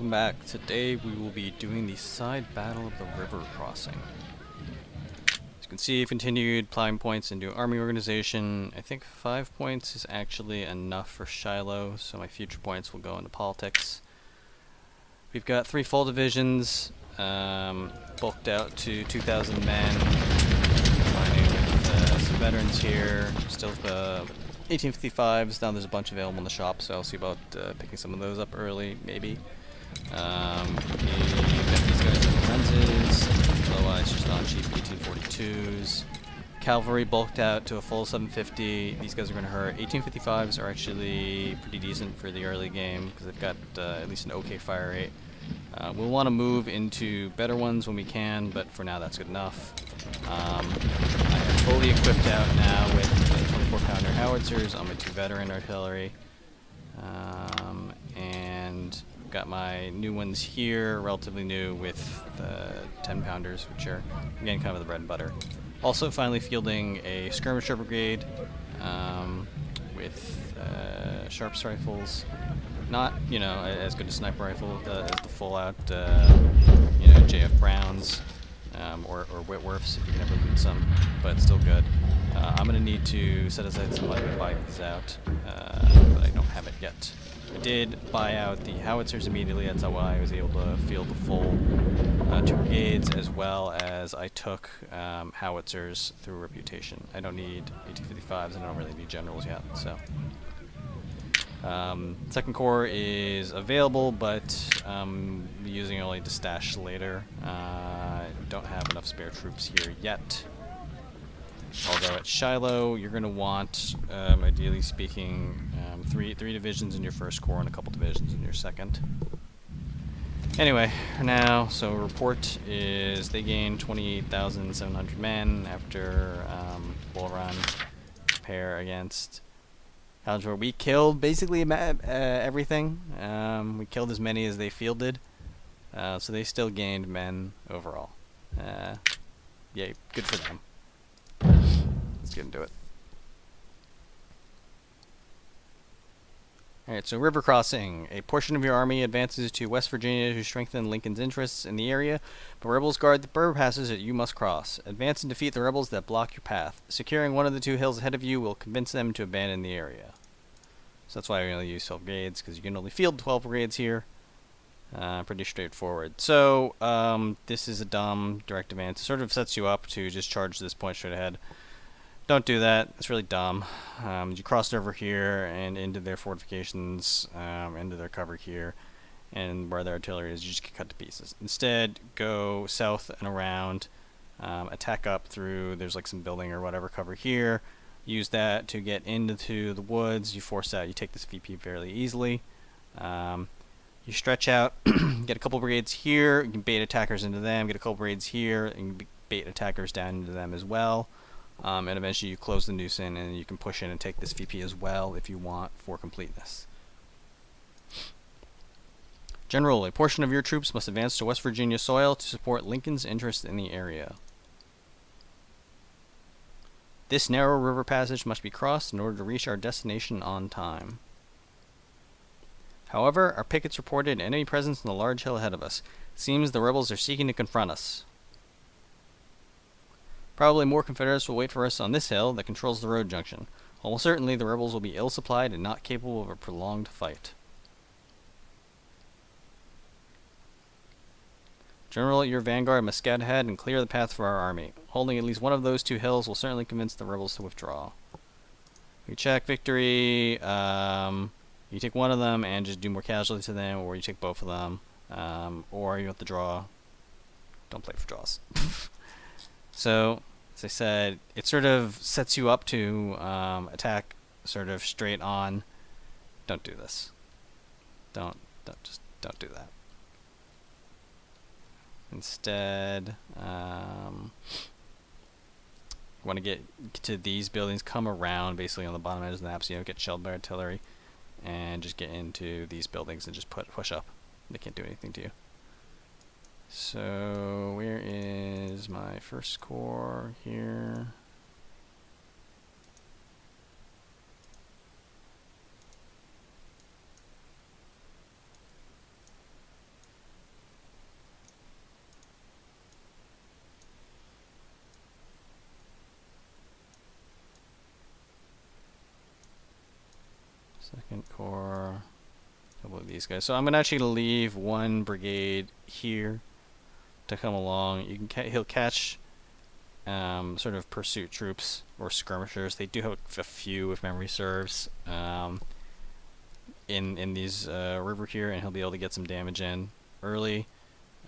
welcome back. Today we will be doing the side battle of the river crossing. As you can see, I've continued plowing points into army organization. I think 5 points is actually enough for Shiloh, so my future points will go into politics. We've got 3 full divisions, bulked out to 2,000 men, combining with some veterans here, still 1855s. Now there's a bunch available in the shop, so I'll see about picking some of those up early, maybe. We've got these guys in the lenses, otherwise just on cheap 1842s. Cavalry bulked out to a full 750. These guys are going to hurt. 1855s are actually pretty decent for the early game because they've got at least an okay fire rate. We'll want to move into better ones when we can, but for now that's good enough. I am fully equipped out now with 24-pounder howitzers on my 2 veteran artillery, and got my new ones here, relatively new, with the 10-pounders, which are again kind of the bread and butter. Also, finally fielding a skirmisher brigade with sharps rifles. Not, you know, as good a sniper rifle as the full-out, you know, JF Browns or Whitworths if you can ever loot some, but still good. I'm going to need to set aside some money to buy these out, but I don't have it yet. I did buy out the howitzers immediately. That's how I was able to field the full 2 brigades, as well as I took howitzers through reputation. I don't need 1855s, and I don't really need generals yet, so. Second Corps is available, but I'm using only to stash later. Don't have enough spare troops here yet. Although at Shiloh, you're going to want, ideally speaking, three divisions in your first corps and a couple divisions in your second. Anyway, for now, so report is they gained 28,700 men after Bull Run. Compare against Haldor. We killed basically everything. We killed as many as they fielded, so they still gained men overall. Yay, good for them. Let's get into it. Alright, so river crossing. A portion of your army advances to West Virginia to strengthen Lincoln's interests in the area, but rebels guard the river passes that you must cross. Advance and defeat the rebels that block your path. Securing one of the 2 hills ahead of you will convince them to abandon the area. So that's why we only use 12 brigades, because you can only field 12 brigades here. Pretty straightforward. So, this is a dumb direct advance. It sort of sets you up to just charge this point straight ahead. Don't do that. It's really dumb. You crossed over here and into their fortifications, into their cover here, and where their artillery is, you just get cut to pieces. Instead, go south and around, attack up through, there's like some building or whatever cover here. Use that to get into the woods. You force out, you take this VP fairly easily. You stretch out, get a couple brigades here, you can bait attackers into them, get a couple brigades here, and bait attackers down into them as well. And eventually you close the noose in, and you can push in and take this VP as well if you want for completeness. General, a portion of your troops must advance to West Virginia soil to support Lincoln's interest in the area. This narrow river passage must be crossed in order to reach our destination on time. However, our pickets reported an enemy presence in the large hill ahead of us. It seems the rebels are seeking to confront us. Probably more Confederates will wait for us on this hill that controls the road junction. Almost certainly the rebels will be ill-supplied and not capable of a prolonged fight. General, your vanguard must scout ahead and clear the path for our army. Holding at least one of those 2 hills will certainly convince the rebels to withdraw. We check victory. You take one of them and just do more casualty to them, or you take both of them, or you have to draw. Don't play for draws. So, as I said, it sort of sets you up to attack sort of straight on. Don't do this. Don't do that. Instead, you want to get to these buildings, come around basically on the bottom edge of the map so you don't get shelled by artillery, and just get into these buildings and just push up. They can't do anything to you. So, where is my first corps here? Second Corps. A couple of these guys. So I'm gonna actually leave one brigade here to come along. You can he'll catch sort of pursuit troops or skirmishers. They do have a few, if memory serves, in these river here, and he'll be able to get some damage in early.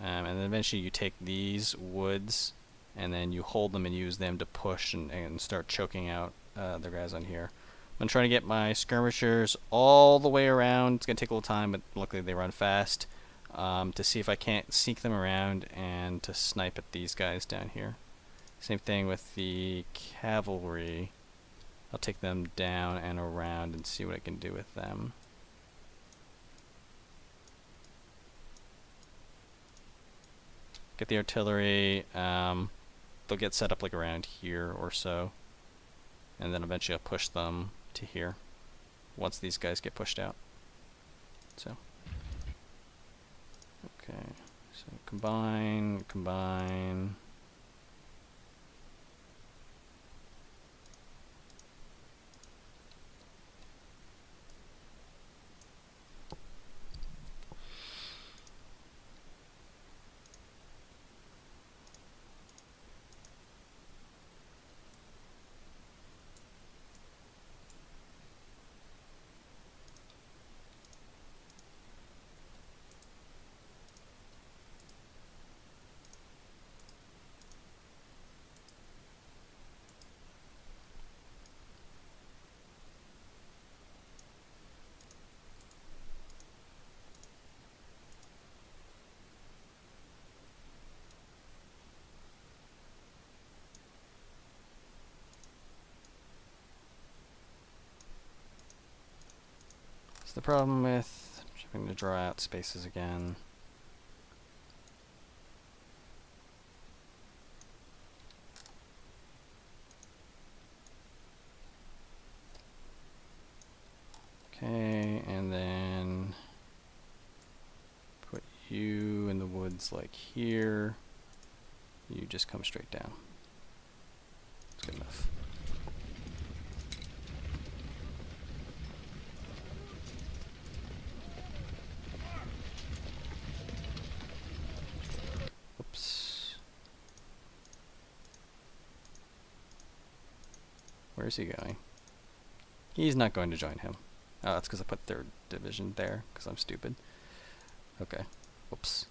And then eventually you take these woods and then you hold them and use them to push and start choking out the guys on here. I'm trying to get my skirmishers all the way around. It's going to take a little time, but luckily they run fast, to see if I can't sneak them around and to snipe at these guys down here. Same thing with the cavalry. I'll take them down and around and see what I can do with them. Get the artillery. They'll get set up like around here or so, and then eventually I'll push them to here once these guys get pushed out. So, okay, so combine. The problem with having to draw out spaces again. Okay, and then put you in the woods like here. You just come straight down. That's good enough. Where's he going? He's not going to join him. Oh, that's because I put 3rd Division there, because I'm stupid. Okay. Whoops.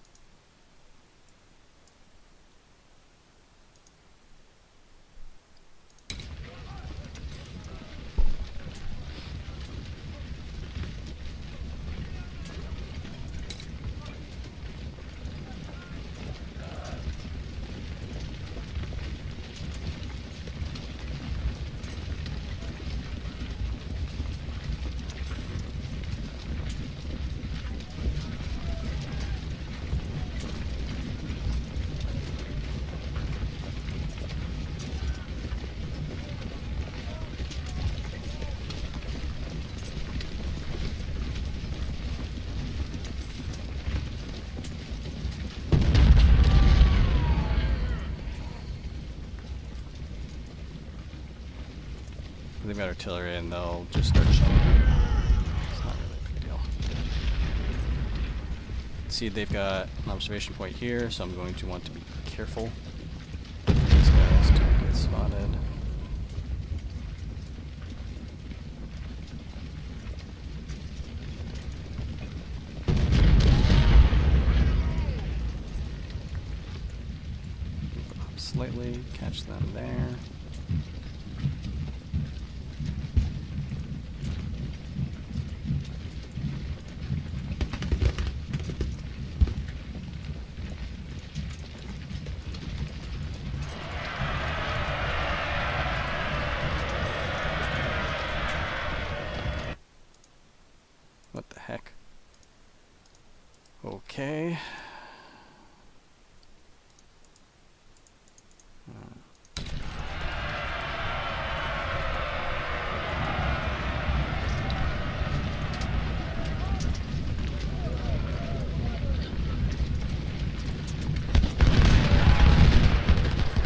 They've got artillery and they'll just start shooting. It's not really a big deal. See, they've got an observation point here, so I'm going to want to be careful. These guys don't get spotted. Move up slightly, catch them there. What the heck? Okay.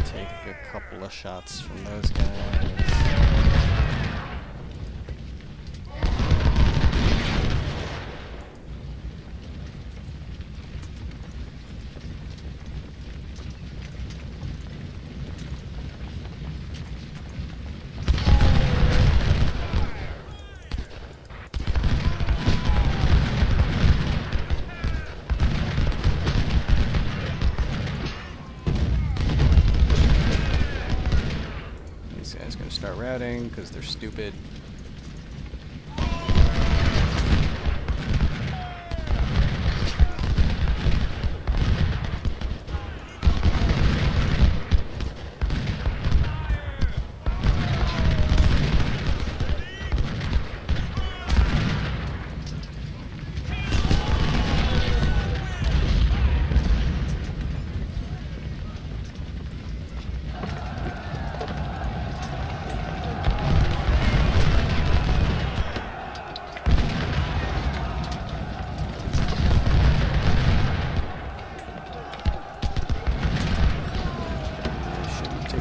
Take a couple of shots from those guys. scouting because they're stupid.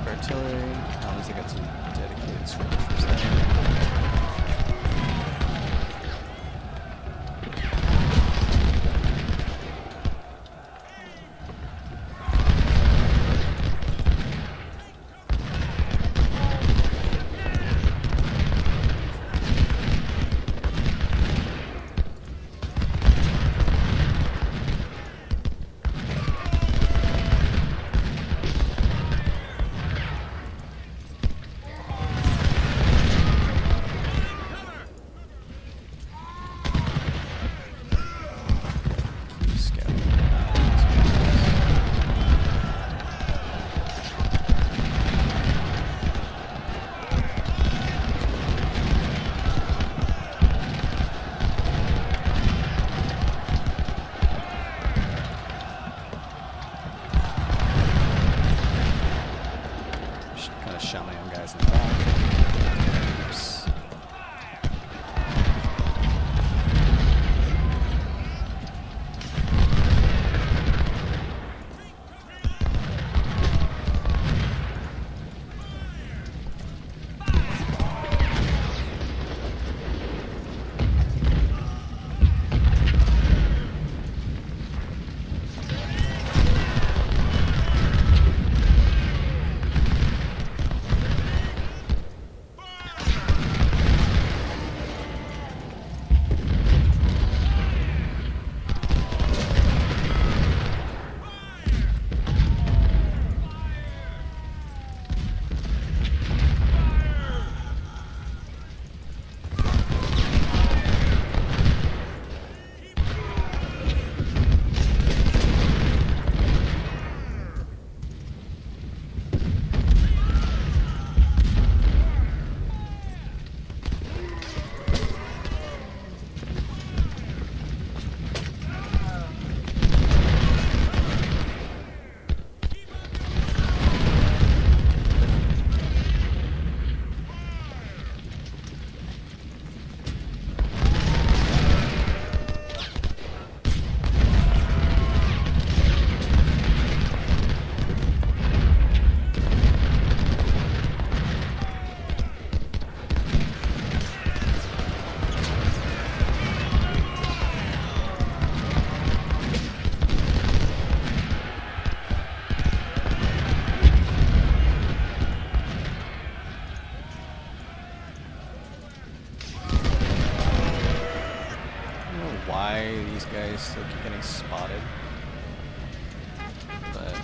Artillery. At least I got some dedicated skirmishers there. Shot my own guys in the back. Oops. Why these guys still keep getting spotted, but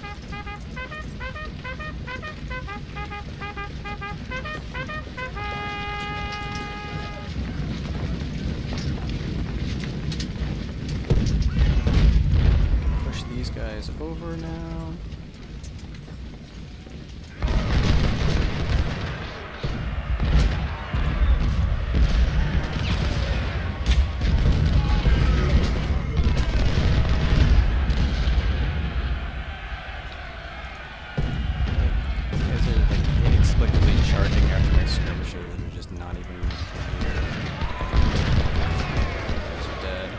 push these guys over now. Charging after my skirmishers are just not even here. Guys are dead.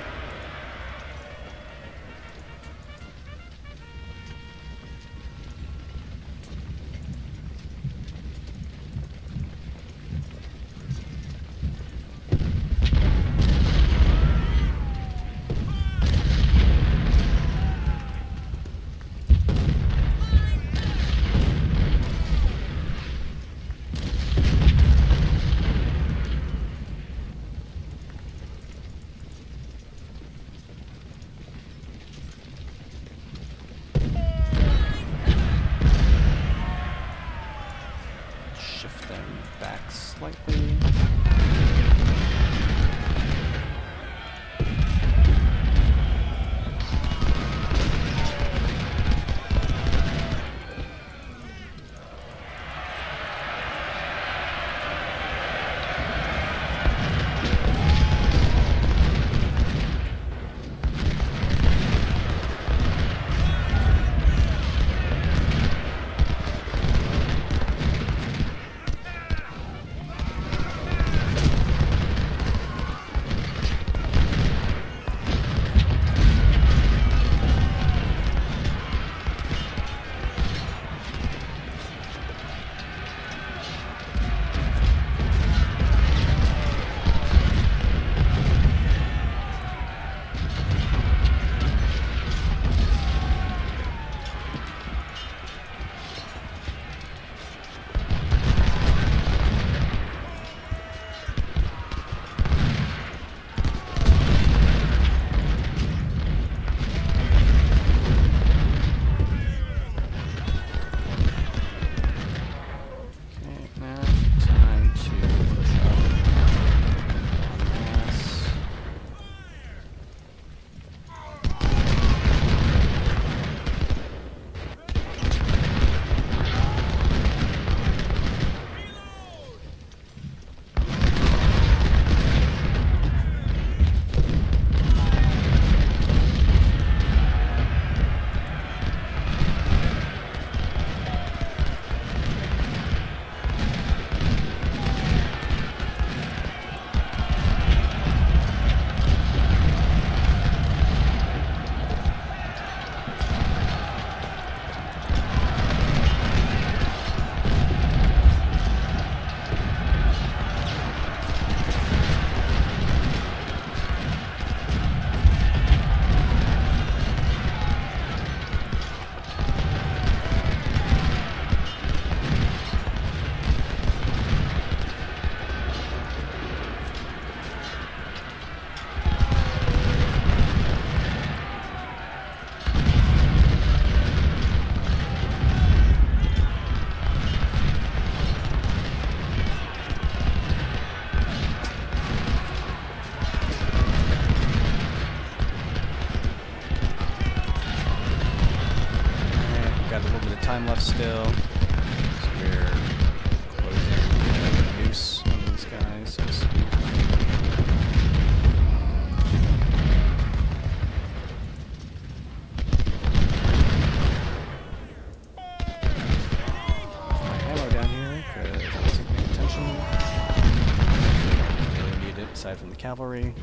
time left still. So we're closing the noose on these guys, so to speak. Aside from the cavalry.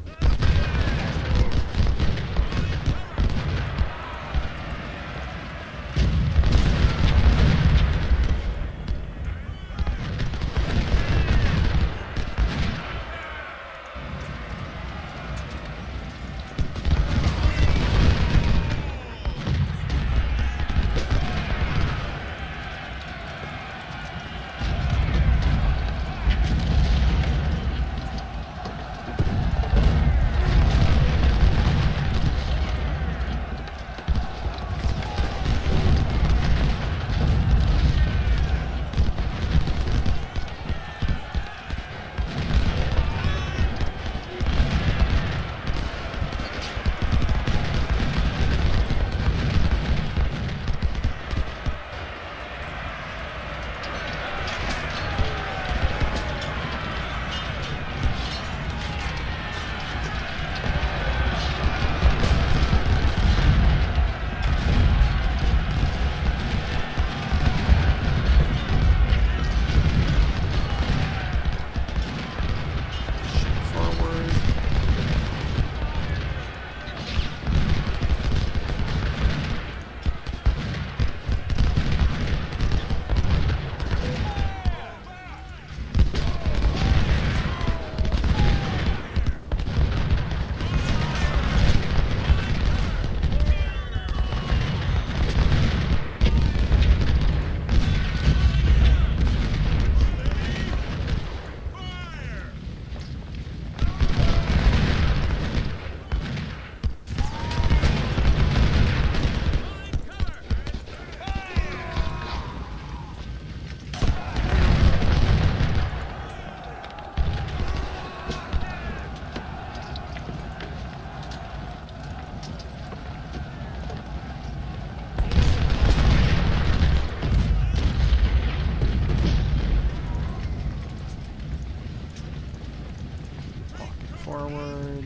Forward.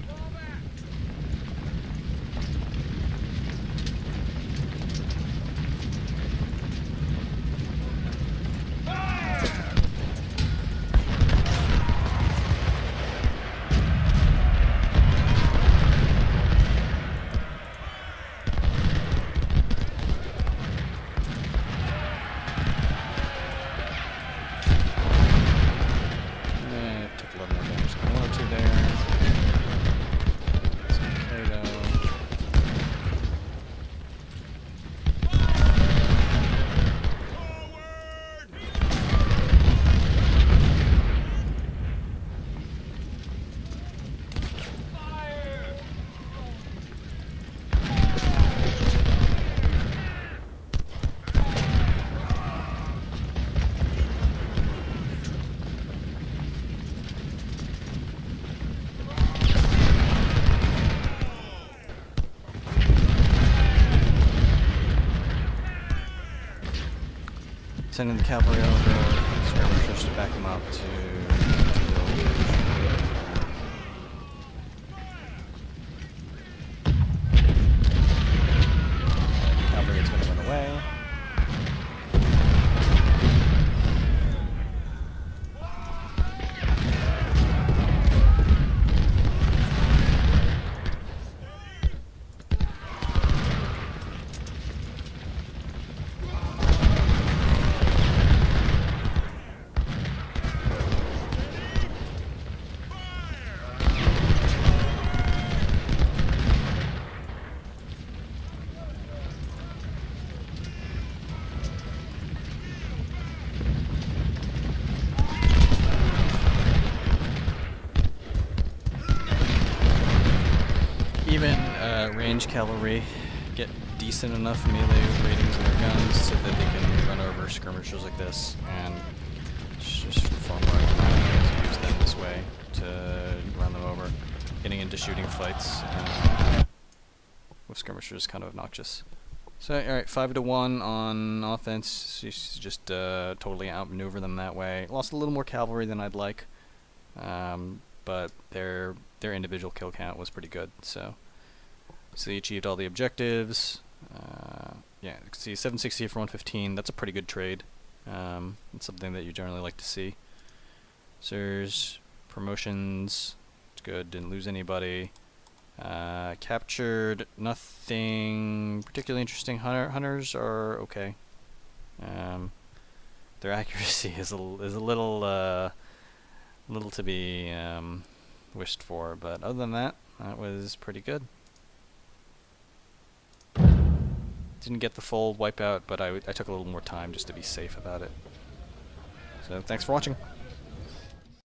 Took 11 more damage than I wanted to there. It's okay though. Sending the cavalry over, skirmishers to back them up to cavalry is going to run away. Even range cavalry get decent enough melee ratings on their guns so that they can run over skirmishers like this, and it's just far more economical to use them this way to run them over. Getting into shooting fights with skirmishers is kind of obnoxious. So, alright, 5 to 1 on offense. Just totally outmaneuver them that way. Lost a little more cavalry than I'd like. But their individual kill count was pretty good, so they achieved all the objectives. Yeah, you can see 760 for 115. That's a pretty good trade. It's something that you generally like to see. Sirs, promotions, it's good. Didn't lose anybody. Captured nothing particularly interesting. Hunters are okay. Their accuracy is a little to be wished for, but other than that, that was pretty good. Didn't get the full wipeout, but I took a little more time just to be safe about it. So thanks for watching.